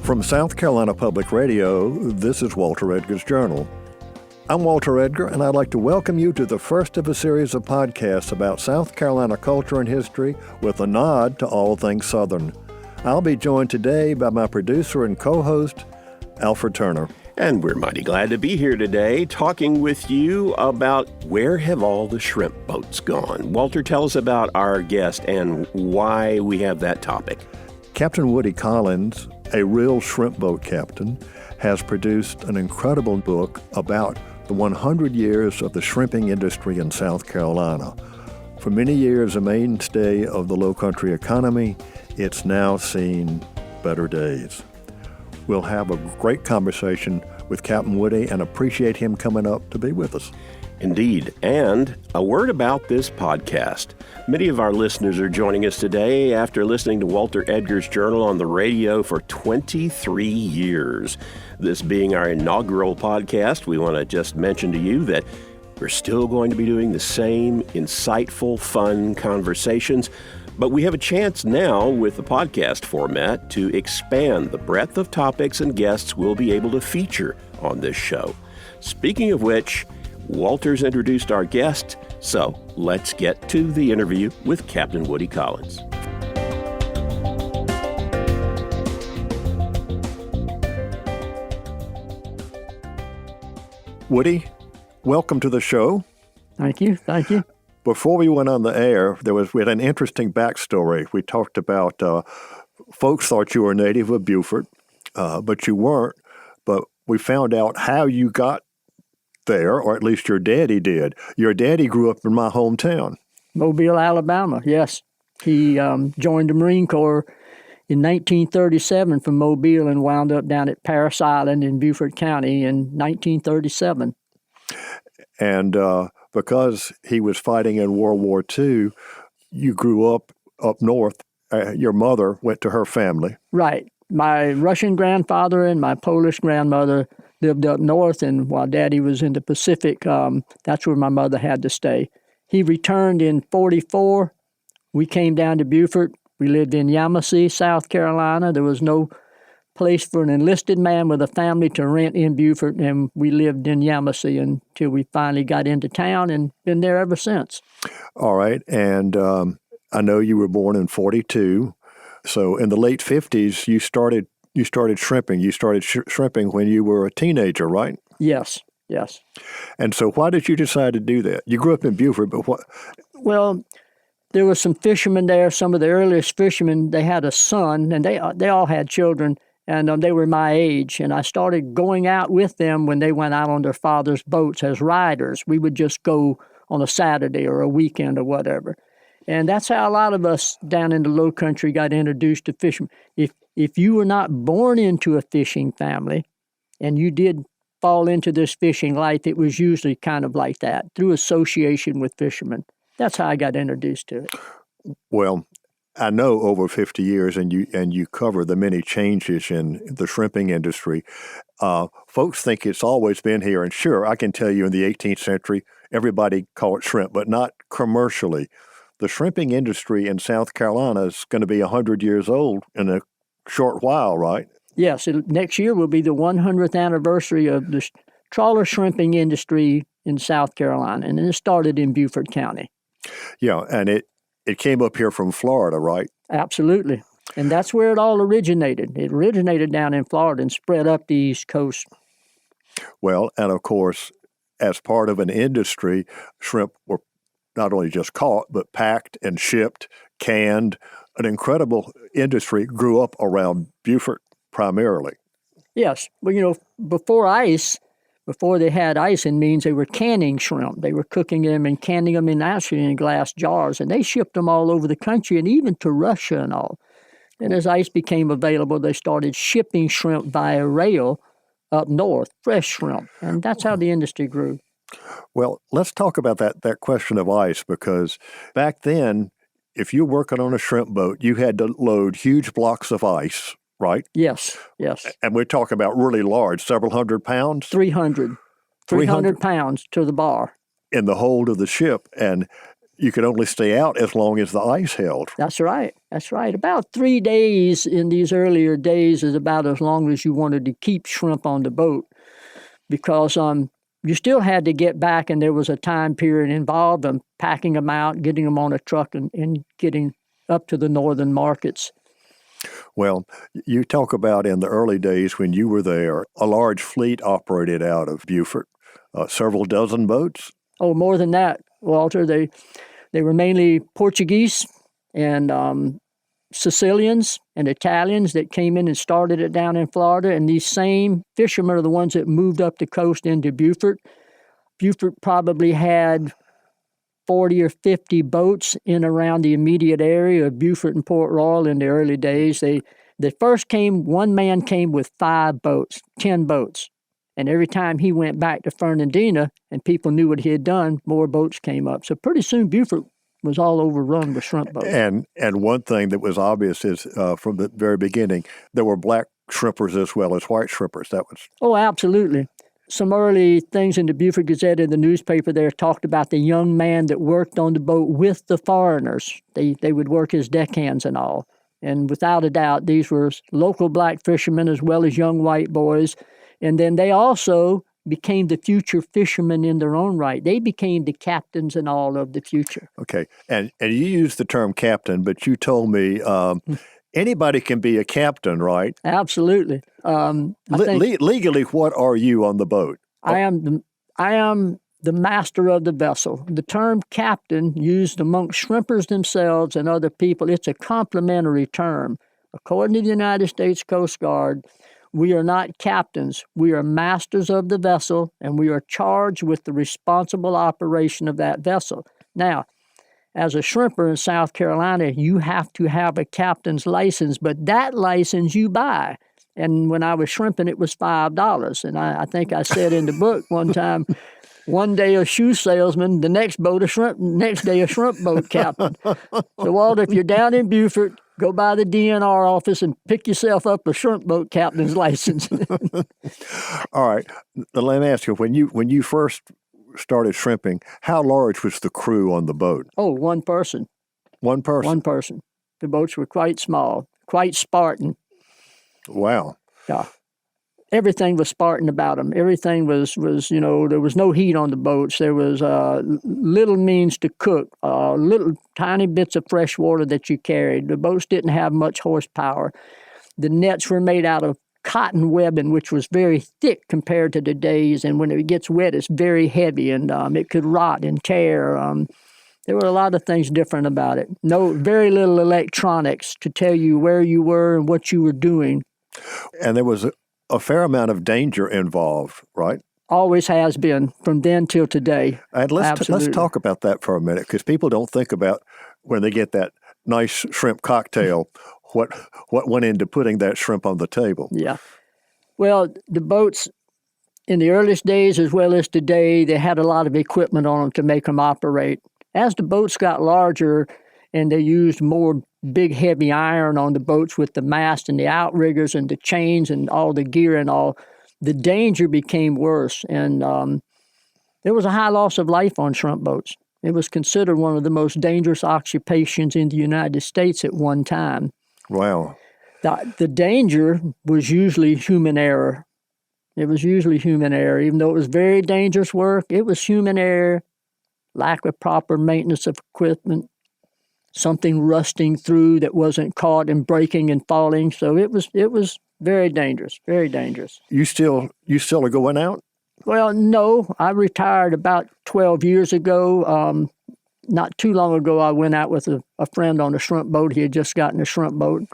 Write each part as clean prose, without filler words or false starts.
From South Carolina Public Radio, this is Walter Edgar's Journal. I'm Walter Edgar, and I'd like to welcome you to the first of a series of podcasts about South Carolina culture and history with a nod to all things Southern. I'll be joined today by my producer and co-host, Alfred Turner. And we're mighty glad to be here today talking with you about where have all the shrimp boats gone. Walter, tell us about our guest and why we have that topic. Captain Woody Collins, a real shrimp boat captain, has produced an incredible book about the 100 years of the shrimping industry in South Carolina. For many years a mainstay of the Lowcountry economy, it's now seen better days. We'll have a great conversation with Captain Woody and appreciate him coming up to be with us. Indeed. And a word about this podcast. Many of our listeners are joining us today after listening to Walter Edgar's Journal on the radio for 23 years. This being our inaugural podcast, we want to just mention to you that we're still going to be doing the same insightful, fun conversations, but we have a chance now with the podcast format to expand the breadth of topics and guests we'll be able to feature on this show. Speaking of which, Walter's introduced our guest, so let's get to the interview with Captain Woody Collins. Woody, welcome to the show. Thank you. Before we went on the air, we had an interesting backstory. We talked about folks thought you were a native of Beaufort, but you weren't. But we found out how you got there, or at least your daddy did. Your daddy grew up in my hometown. Mobile, Alabama, yes. He joined the Marine Corps in 1937 from Mobile and wound up down at Paris Island in Beaufort County in 1937. And because he was fighting in World War II, you grew up north. Your mother went to her family. Right. My Russian grandfather and my Polish grandmother lived up north, and while Daddy was in the Pacific, that's where my mother had to stay. He returned in 1944. We came down to Beaufort. We lived in Yamasee, South Carolina. There was no place for an enlisted man with a family to rent in Beaufort, and we lived in Yamasee until we finally got into town and been there ever since. All right, and I know you were born in 1942, so in the late 1950s you started shrimping. You started shrimping when you were a teenager, right? Yes. And so why did you decide to do that? You grew up in Beaufort, but what? Well, there were some fishermen there, some of the earliest fishermen. They had a son, and they all had children. And they were my age, and I started going out with them when they went out on their father's boats as riders. We would just go on a Saturday or a weekend or whatever. And that's how a lot of us down in the Lowcountry got introduced to fishing. If you were not born into a fishing family and you did fall into this fishing life, it was usually kind of like that, through association with fishermen. That's how I got introduced to it. Well, I know over 50 years, and you cover the many changes in the shrimping industry. Folks think it's always been here, and sure, I can tell you in the 18th century, everybody called it shrimp, but not commercially. The shrimping industry in South Carolina is going to be 100 years old in a short while, right? Yes, next year will be the 100th anniversary of the trawler shrimping industry in South Carolina, and it started in Beaufort County. Yeah, and it came up here from Florida, right? Absolutely. And that's where it all originated. It originated down in Florida and spread up the East Coast. Well, and of course, as part of an industry, shrimp were not only just caught, but packed and shipped, canned. An incredible industry grew up around Beaufort primarily. Yes. Well, before they had ice, it means they were canning shrimp. They were cooking them and canning them in glass jars, and they shipped them all over the country and even to Russia and all. And as ice became available, they started shipping shrimp via rail up north, fresh shrimp, and that's how the industry grew. Well, let's talk about that question of ice, because back then, if you're working on a shrimp boat, you had to load huge blocks of ice, right? Yes. And we're talking about really large, several hundred pounds? 300 pounds to the bar. In the hold of the ship. And you could only stay out as long as the ice held. That's right. That's right. About 3 days in these earlier days is about as long as you wanted to keep shrimp on the boat, because you still had to get back, and there was a time period involved in packing them out, getting them on a truck, and getting up to the northern markets. Well, you talk about in the early days when you were there, a large fleet operated out of Beaufort, several dozen boats. Oh, more than that, Walter. They were mainly Portuguese and Sicilians and Italians that came in and started it down in Florida. And these same fishermen are the ones that moved up the coast into Beaufort. Beaufort probably had 40 or 50 boats in around the immediate area of Beaufort and Port Royal in the early days. They first came, one man came with 5 boats, 10 boats. And every time he went back to Fernandina and people knew what he had done, more boats came up. So pretty soon Beaufort was all overrun with shrimp boats. And one thing that was obvious is from the very beginning, there were black shrimpers as well as white shrimpers. That was... Oh, absolutely. Some early things in the Beaufort Gazette in the newspaper there talked about the young man that worked on the boat with the foreigners. They would work as deckhands and all. And without a doubt, these were local black fishermen as well as young white boys. And then they also became the future fishermen in their own right. They became the captains and all of the future. Okay. And you used the term captain, but you told me anybody can be a captain, right? Absolutely. Legally, what are you on the boat? I am the master of the vessel. The term captain, used amongst shrimpers themselves and other people, it's a complimentary term. According to the United States Coast Guard, we are not captains. We are masters of the vessel, and we are charged with the responsible operation of that vessel. Now, as a shrimper in South Carolina, you have to have a captain's license, but that license you buy. And when I was shrimping, it was $5. And I think I said in the book one time, one day a shoe salesman, the next day a shrimp boat captain. So, Walter, if you're down in Beaufort, go by the DNR office and pick yourself up a shrimp boat captain's license. All right. Let me ask you, when you first started shrimping, how large was the crew on the boat? Oh, one person. One person? One person. The boats were quite small, quite Spartan. Wow. Yeah. Everything was Spartan about them. Everything was there was no heat on the boats. There was little means to cook, little tiny bits of fresh water that you carried. The boats didn't have much horsepower. The nets were made out of cotton webbing, which was very thick compared to today's, and when it gets wet, it's very heavy, and it could rot and tear. There were a lot of things different about it. Very little electronics to tell you where you were and what you were doing. And there was a fair amount of danger involved, right? Always has been, from then till today. And let's talk about that for a minute, because people don't think about when they get that nice shrimp cocktail, what went into putting that shrimp on the table. Yeah. Well, the boats in the earliest days as well as today, they had a lot of equipment on them to make them operate. As the boats got larger and they used more big, heavy iron on the boats with the mast and the outriggers and the chains and all the gear and all, the danger became worse. And there was a high loss of life on shrimp boats. It was considered one of the most dangerous occupations in the United States at one time. Wow. The danger was usually human error. It was usually human error. Even though it was very dangerous work, it was human error, lack of proper maintenance of equipment, something rusting through that wasn't caught and breaking and falling. So it was very dangerous, very dangerous. You still are going out? Well, no. I retired about 12 years ago. Not too long ago, I went out with a friend on a shrimp boat. He had just gotten a shrimp boat.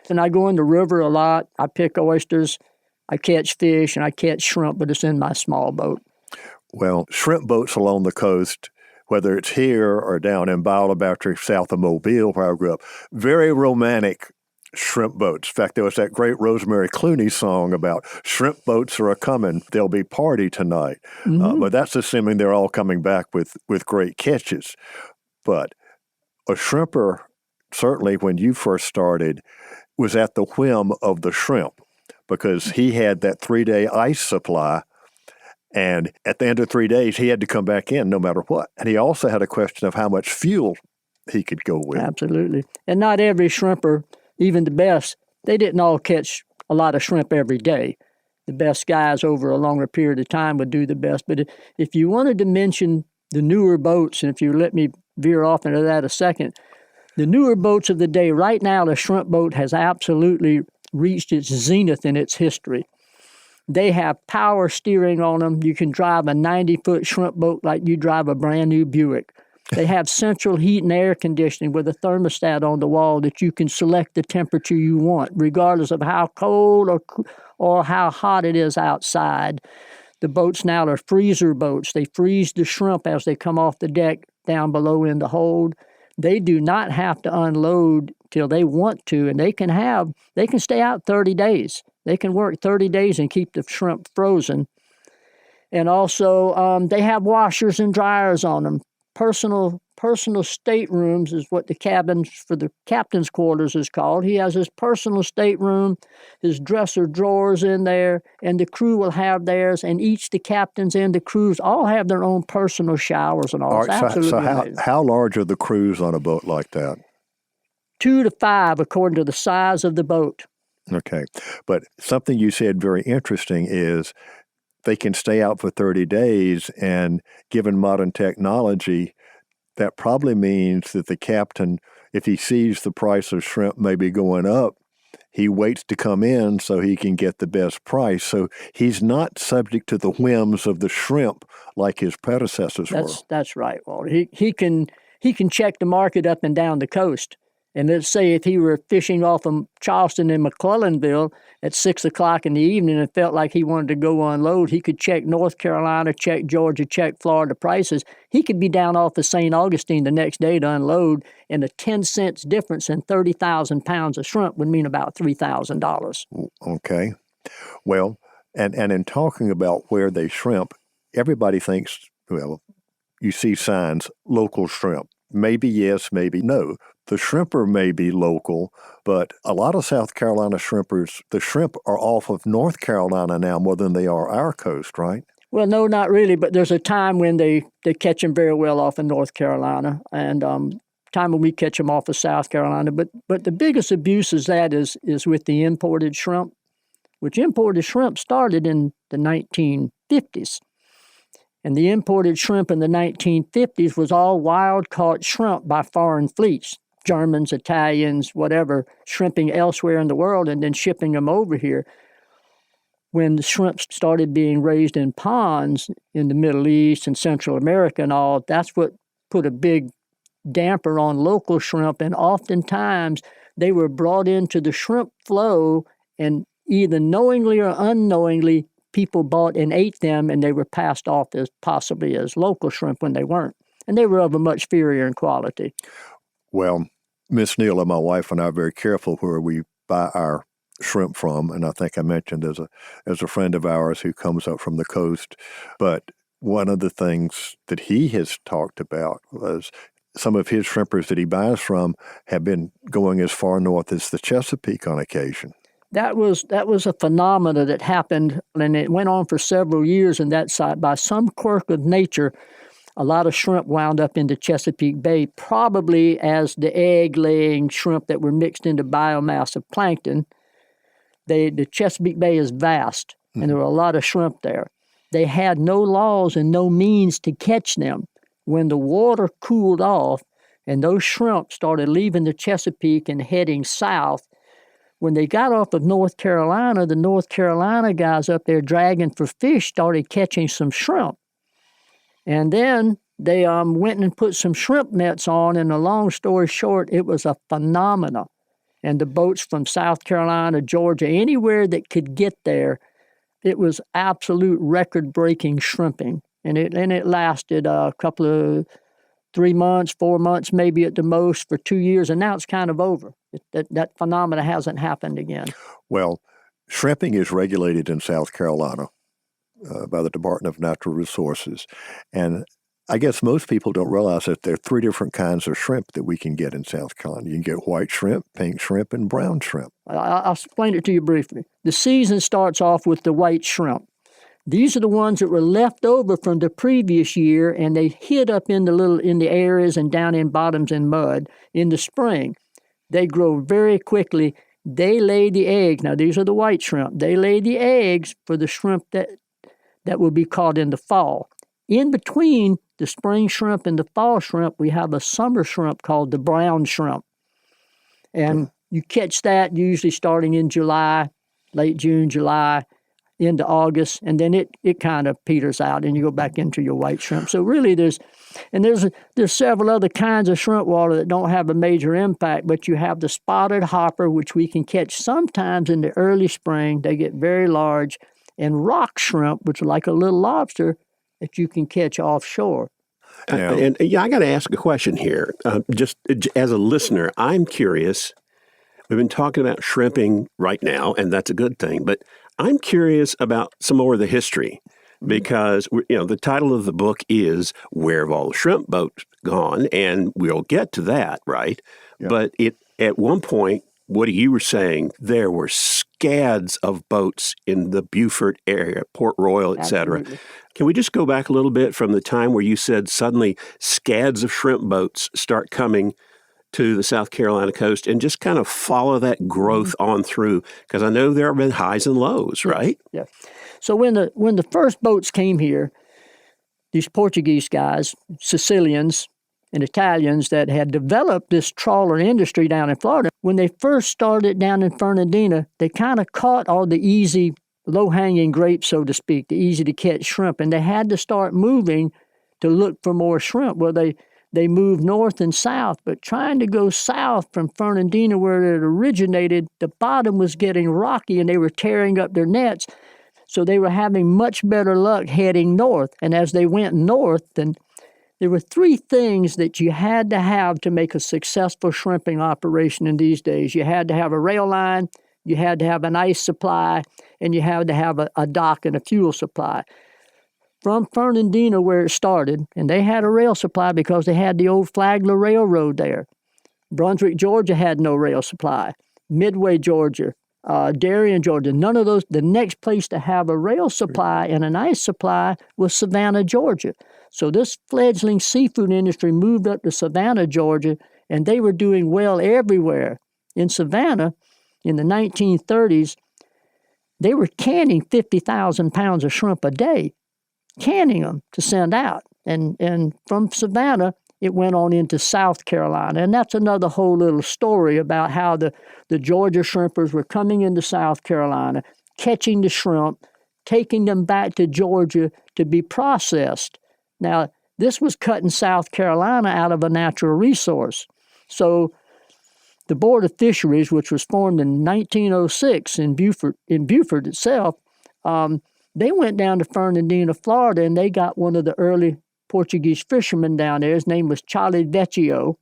And I go in the river a lot. I pick oysters. I catch fish, and I catch shrimp, but it's in my small boat. Well, shrimp boats along the coast, whether it's here or down in Bilobatry, south of Mobile, where I grew up, very romantic shrimp boats. In fact, there was that great Rosemary Clooney song about shrimp boats are a-coming, there'll be party tonight. Mm-hmm. But that's assuming they're all coming back with great catches. But a shrimper, certainly when you first started, was at the whim of the shrimp because he had that 3-day ice supply. And at the end of 3 days, he had to come back in no matter what. And he also had a question of how much fuel he could go with. Absolutely. And not every shrimper, even the best, they didn't all catch a lot of shrimp every day. The best guys over a longer period of time would do the best. But if you wanted to mention the newer boats, and if you let me veer off into that a second, the newer boats of the day, right now the shrimp boat has absolutely reached its zenith in its history. They have power steering on them. You can drive a 90-foot shrimp boat like you drive a brand new Buick. They have central heat and air conditioning with a thermostat on the wall that you can select the temperature you want, regardless of how cold or how hot it is outside. The boats now are freezer boats. They freeze the shrimp as they come off the deck down below in the hold. They do not have to unload till they want to, and they can stay out 30 days. They can work 30 days and keep the shrimp frozen. And also, they have washers and dryers on them. Personal staterooms is what the cabins for the captain's quarters is called. He has his personal stateroom, his dresser drawers in there, and the crew will have theirs, and each the captains and the crews all have their own personal showers and all. All right, so how large are the crews on a boat like that? 2 to 5, according to the size of the boat. Okay. But something you said very interesting is they can stay out for 30 days, and given modern technology, that probably means that the captain, if he sees the price of shrimp maybe going up, he waits to come in so he can get the best price. So he's not subject to the whims of the shrimp like his predecessors were. That's right, Walter. He can check the market up and down the coast. And let's say if he were fishing off of Charleston and McClellanville at 6 o'clock in the evening and felt like he wanted to go unload, he could check North Carolina, check Georgia, check Florida prices. He could be down off of St. Augustine the next day to unload, and a 10 cents difference in 30,000 pounds of shrimp would mean about $3,000. Okay. Well, and in talking about where they shrimp, everybody thinks, well, you see signs, local shrimp. Maybe yes, maybe no. The shrimper may be local, but a lot of South Carolina shrimpers, the shrimp are off of North Carolina now more than they are our coast, right? Well, no, not really, but there's a time when they catch them very well off of North Carolina, and time when we catch them off of South Carolina. But the biggest abuse is with the imported shrimp, which imported shrimp started in the 1950s. And the imported shrimp in the 1950s was all wild-caught shrimp by foreign fleets, Germans, Italians, whatever, shrimping elsewhere in the world and then shipping them over here. When the shrimp started being raised in ponds in the Middle East and Central America and all, that's what put a big damper on local shrimp. And oftentimes, they were brought into the shrimp flow, and either knowingly or unknowingly, people bought and ate them, and they were passed off as possibly as local shrimp when they weren't. And they were of a much inferior in quality. Well, Miss Neal, my wife, and I are very careful where we buy our shrimp from, and I think I mentioned as a friend of ours who comes up from the coast. But one of the things that he has talked about was some of his shrimpers that he buys from have been going as far north as the Chesapeake on occasion. That was a phenomena that happened, and it went on for several years. And that side, by some quirk of nature, a lot of shrimp wound up into Chesapeake Bay, probably as the egg-laying shrimp that were mixed into biomass of plankton. The Chesapeake Bay is vast, and there were a lot of shrimp there. They had no laws and no means to catch them. When the water cooled off and those shrimp started leaving the Chesapeake and heading south, when they got off of North Carolina, the North Carolina guys up there dragging for fish started catching some shrimp. And then they went and put some shrimp nets on, and a long story short, it was a phenomena. And the boats from South Carolina, Georgia, anywhere that could get there, it was absolute record-breaking shrimping. And it lasted a couple of 3 months, 4 months, maybe at the most, for 2 years, and now it's kind of over. That phenomena hasn't happened again. Well, shrimping is regulated in South Carolina by the Department of Natural Resources, and I guess most people don't realize that there are 3 different kinds of shrimp that we can get in South Carolina. You can get white shrimp, pink shrimp, and brown shrimp. I'll explain it to you briefly. The season starts off with the white shrimp. These are the ones that were left over from the previous year, and they hid up in the areas and down in bottoms and mud in the spring. They grow very quickly. They lay the eggs. Now, these are the white shrimp. They lay the eggs for the shrimp that will be caught in the fall. In between the spring shrimp and the fall shrimp, we have a summer shrimp called the brown shrimp. And you catch that usually starting in July, late June, July, into August, and then it kind of peters out and you go back into your white shrimp. So really there's several other kinds of shrimp water that don't have a major impact, but you have the spotted hopper, which we can catch sometimes in the early spring. They get very large, and rock shrimp, which are like a little lobster that you can catch offshore. I got to ask a question here. Just as a listener, I'm curious. We've been talking about shrimping right now, and that's a good thing. But I'm curious about some more of the history, because the title of the book is "Where Have All the Shrimp Boats Gone?" and we'll get to that, right? Yeah. But at one point, what you were saying, there were scads of boats in the Beaufort area, Port Royal, et cetera. Can we just go back a little bit from the time where you said suddenly scads of shrimp boats start coming to the South Carolina coast and just kind of follow that growth on through? Because I know there have been highs and lows, right? Yeah. So when the first boats came here, these Portuguese guys, Sicilians and Italians that had developed this trawler industry down in Florida, when they first started down in Fernandina, they kind of caught all the easy, low-hanging grapes, so to speak, the easy-to-catch shrimp, and they had to start moving to look for more shrimp. Well, they moved north and south, but trying to go south from Fernandina where it originated, the bottom was getting rocky and they were tearing up their nets. So they were having much better luck heading north. And as they went north, then there were three things that you had to have to make a successful shrimping operation in these days. You had to have a rail line, you had to have an ice supply, and you had to have a dock and a fuel supply. From Fernandina, where it started, and they had a rail supply because they had the old Flagler Railroad there. Brunswick, Georgia had no rail supply. Midway, Georgia, Darien, Georgia, none of those. The next place to have a rail supply and an ice supply was Savannah, Georgia. So this fledgling seafood industry moved up to Savannah, Georgia, and they were doing well everywhere. In Savannah, in the 1930s, they were canning 50,000 pounds of shrimp a day, canning them to send out. And from Savannah, it went on into South Carolina. And that's another whole little story about how the Georgia shrimpers were coming into South Carolina, catching the shrimp, taking them back to Georgia to be processed. Now, this was cutting South Carolina out of a natural resource. So the Board of Fisheries, which was formed in 1906 in Beaufort itself, they went down to Fernandina, Florida, and they got one of the early Portuguese fishermen down there. His name was Charlie Vecchio.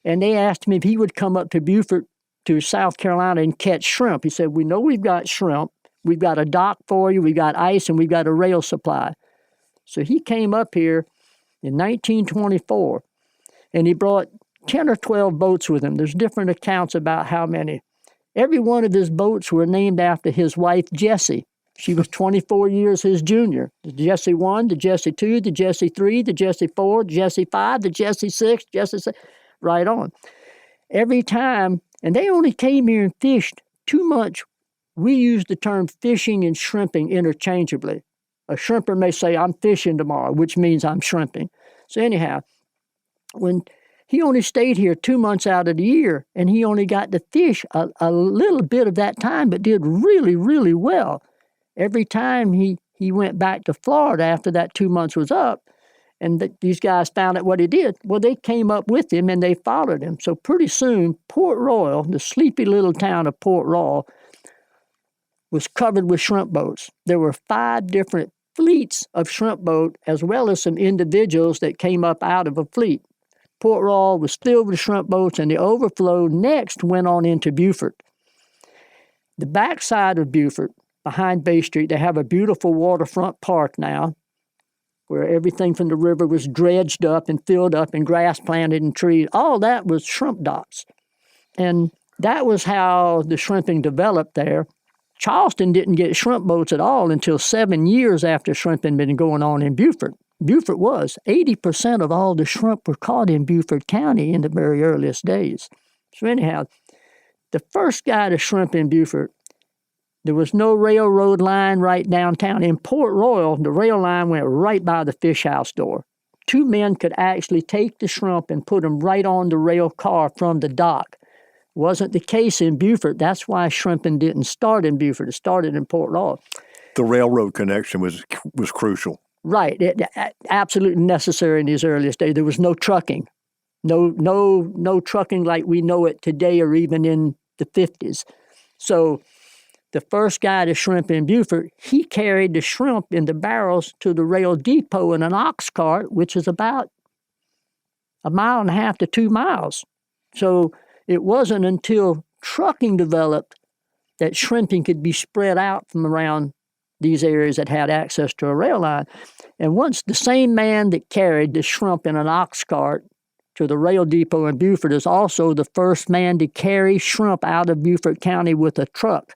And they asked him if he would come up to Beaufort, to South Carolina, and catch shrimp. He said, "We know we've got shrimp. We've got a dock for you. We've got ice, and we've got a rail supply." So he came up here in 1924, and he brought 10 or 12 boats with him. There's different accounts about how many. Every one of his boats were named after his wife, Jessie. She was 24 years his junior. The Jessie 1, the Jessie 2, the Jessie 3, the Jessie 4, the Jessie 5, the Jessie 6, Jessie 6, right on. Every time, and they only came here and fished 2 months. We use the term fishing and shrimping interchangeably. A shrimper may say, "I'm fishing tomorrow," which means I'm shrimping. So anyhow, when he only stayed here 2 months out of the year, and he only got to fish a little bit of that time, but did really, really well. Every time he went back to Florida after that 2 months was up, and these guys found out what he did, well, they came up with him and they followed him. So pretty soon, Port Royal, the sleepy little town of Port Royal, was covered with shrimp boats. There were 5 different fleets of shrimp boat, as well as some individuals that came up out of a fleet. Port Royal was filled with shrimp boats, and the overflow next went on into Beaufort. The backside of Beaufort, behind Bay Street, they have a beautiful waterfront park now, where everything from the river was dredged up and filled up and grass planted and trees. All that was shrimp docks. And that was how the shrimping developed there. Charleston didn't get shrimp boats at all until 7 years after shrimping been going on in Beaufort. Beaufort was. 80% of all the shrimp were caught in Beaufort County in the very earliest days. So anyhow, the first guy to shrimp in Beaufort, there was no railroad line right downtown. In Port Royal, the rail line went right by the fish house door. 2 men could actually take the shrimp and put them right on the rail car from the dock. Wasn't the case in Beaufort. That's why shrimping didn't start in Beaufort. It started in Port Royal. The railroad connection was crucial. Right. Absolutely necessary in these earliest days. There was no trucking. No trucking like we know it today or even in the 50s. So the first guy to shrimp in Beaufort, he carried the shrimp in the barrels to the rail depot in an ox cart, which is about 1.5 miles to 2 miles. So it wasn't until trucking developed that shrimping could be spread out from around these areas that had access to a rail line. And once the same man that carried the shrimp in an ox cart to the rail depot in Beaufort is also the first man to carry shrimp out of Beaufort County with a truck.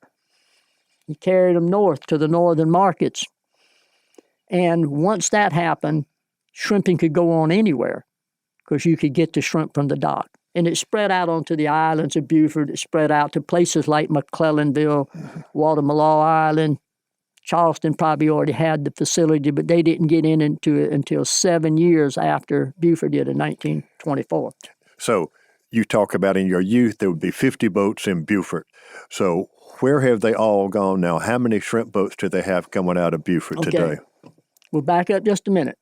He carried them north to the northern markets. And once that happened, shrimping could go on anywhere because you could get the shrimp from the dock. And it spread out onto the islands of Beaufort. It spread out to places like McClellanville, Watermalaw Island. Charleston probably already had the facility, but they didn't get into it until 7 years after Beaufort did in 1924. So you talk about in your youth there would be 50 boats in Beaufort. So where have they all gone now? How many shrimp boats do they have coming out of Beaufort today? We'll back up just a minute.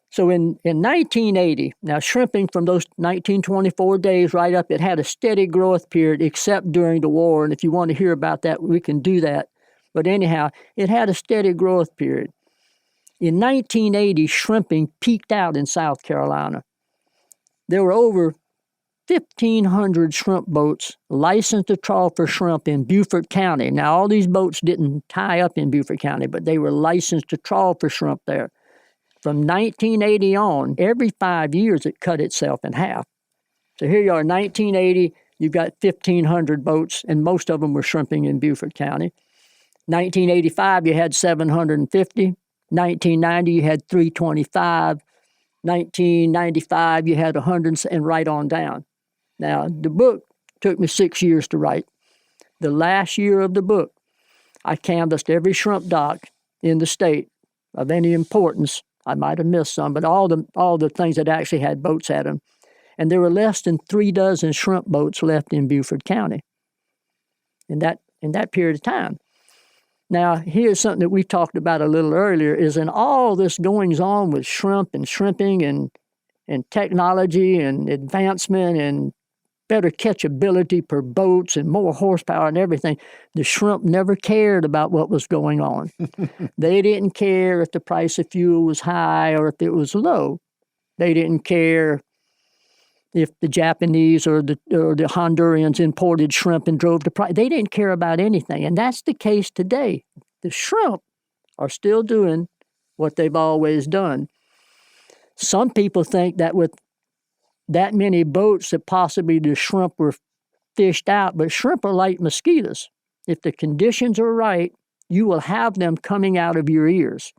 So in 1980, now shrimping from those 1924 days right up, it had a steady growth period except during the war. And if you want to hear about that, we can do that. But anyhow, it had a steady growth period. In 1980, shrimping peaked out in South Carolina. There were over 1,500 shrimp boats licensed to trawl for shrimp in Beaufort County. Now, all these boats didn't tie up in Beaufort County, but they were licensed to trawl for shrimp there. From 1980 on, every 5 years, it cut itself in half. So here you are, 1980, you've got 1,500 boats, and most of them were shrimping in Beaufort County. 1985, you had 750. 1990, you had 325. 1995, you had 100, and right on down. Now, the book took me 6 years to write. The last year of the book, I canvassed every shrimp dock in the state of any importance. I might have missed some, but all the things that actually had boats at them. And there were less than 36 shrimp boats left in Beaufort County in that period of time. Now, here's something that we talked about a little earlier, is in all this goings on with shrimp and shrimping and technology and advancement and better catchability per boats and more horsepower and everything, the shrimp never cared about what was going on. They didn't care if the price of fuel was high or if it was low. They didn't care if the Japanese or the Hondurans imported shrimp and drove the price. They didn't care about anything. And that's the case today. The shrimp are still doing what they've always done. Some people think that with that many boats that possibly the shrimp were fished out, but shrimp are like mosquitoes. If the conditions are right, you will have them coming out of your ears.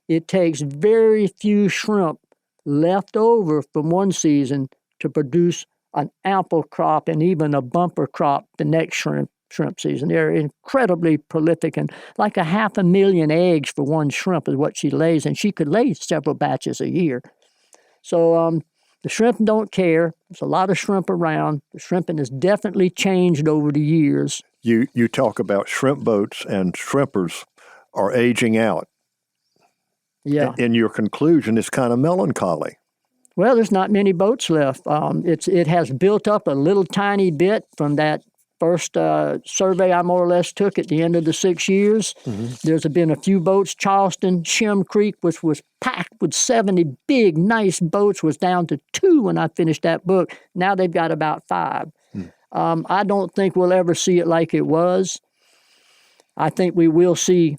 It takes very few shrimp left over from one season to produce an ample crop and even a bumper crop the next shrimp season. They're incredibly prolific, and like 500,000 eggs for one shrimp is what she lays, and she could lay several batches a year. So the shrimp don't care. There's a lot of shrimp around. The shrimping has definitely changed over the years. You talk about shrimp boats and shrimpers are aging out. Yeah. In your conclusion, it's kind of melancholy. Well, there's not many boats left. It has built up a little tiny bit from that first survey I more or less took at the end of the 6 years. Mm-hmm. There's been a few boats. Charleston, Shem Creek, which was packed with 70 big, nice boats, was down to 2 when I finished that book. Now they've got about 5. Mm. I don't think we'll ever see it like it was. I think we will see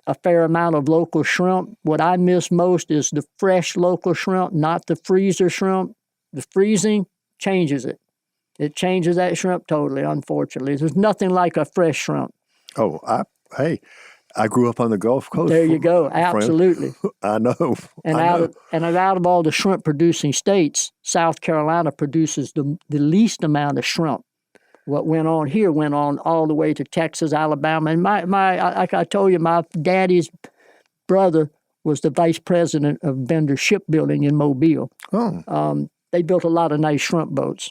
a fair amount of local shrimp. What I miss most is the fresh local shrimp, not the freezer shrimp. The freezing changes it. It changes that shrimp totally, unfortunately. There's nothing like a fresh shrimp. Oh, I grew up on the Gulf Coast. There you go. friend. Absolutely. I know. And I know. out of all the shrimp producing states, South Carolina produces the least amount of shrimp. What went on here went on all the way to Texas, Alabama. And like I told you, my daddy's brother was the vice president of Bender Shipbuilding in Mobile. Oh. They built a lot of nice shrimp boats.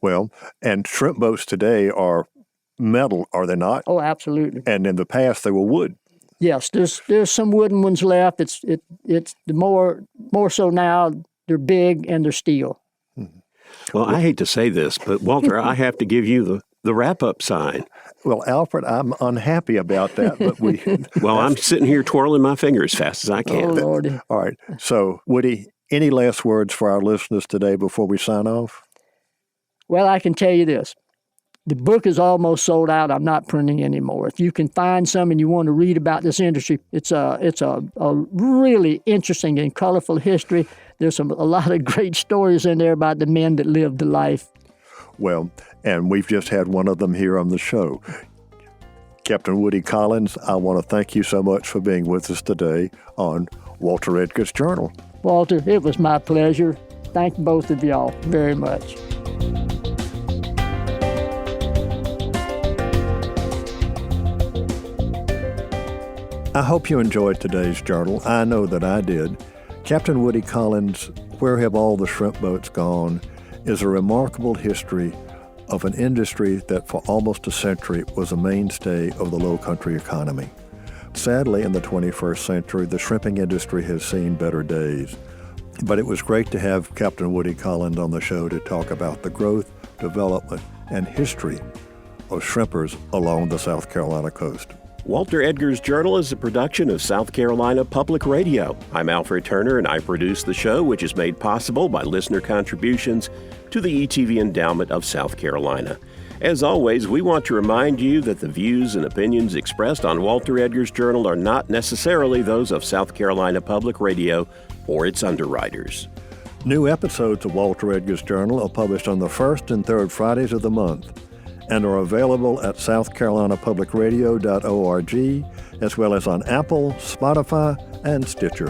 Well, and shrimp boats today are metal, are they not? Oh, absolutely. And in the past, they were wood. Yes, there's some wooden ones left. It's the more so now. They're big and they're steel. Well, I hate to say this, but Walter, I have to give you the wrap-up sign. Well, Alfred, I'm unhappy about that, but Well, I'm sitting here twirling my finger as fast as I can. Oh, Lordy. All right. So, Woody, any last words for our listeners today before we sign off? Well, I can tell you this. The book is almost sold out. I'm not printing anymore. If you can find some and you want to read about this industry, it's a really interesting and colorful history. There's a lot of great stories in there about the men that lived the life. Well, and we've just had one of them here on the show. Captain Woody Collins, I want to thank you so much for being with us today on Walter Edgar's Journal. Walter, it was my pleasure. Thank both of y'all very much. I hope you enjoyed today's journal. I know that I did. Captain Woody Collins' Where Have All the Shrimp Boats Gone is a remarkable history of an industry that for almost a century was a mainstay of the Lowcountry economy. Sadly, in the 21st century, the shrimping industry has seen better days. But it was great to have Captain Woody Collins on the show to talk about the growth, development, and history of shrimpers along the South Carolina coast. Walter Edgar's Journal is a production of South Carolina Public Radio. I'm Alfred Turner, and I produce the show, which is made possible by listener contributions to the ETV Endowment of South Carolina. As always, we want to remind you that the views and opinions expressed on Walter Edgar's Journal are not necessarily those of South Carolina Public Radio or its underwriters. New episodes of Walter Edgar's Journal are published on the first and third Fridays of the month and are available at southcarolinapublicradio.org, as well as on Apple, Spotify, and Stitcher.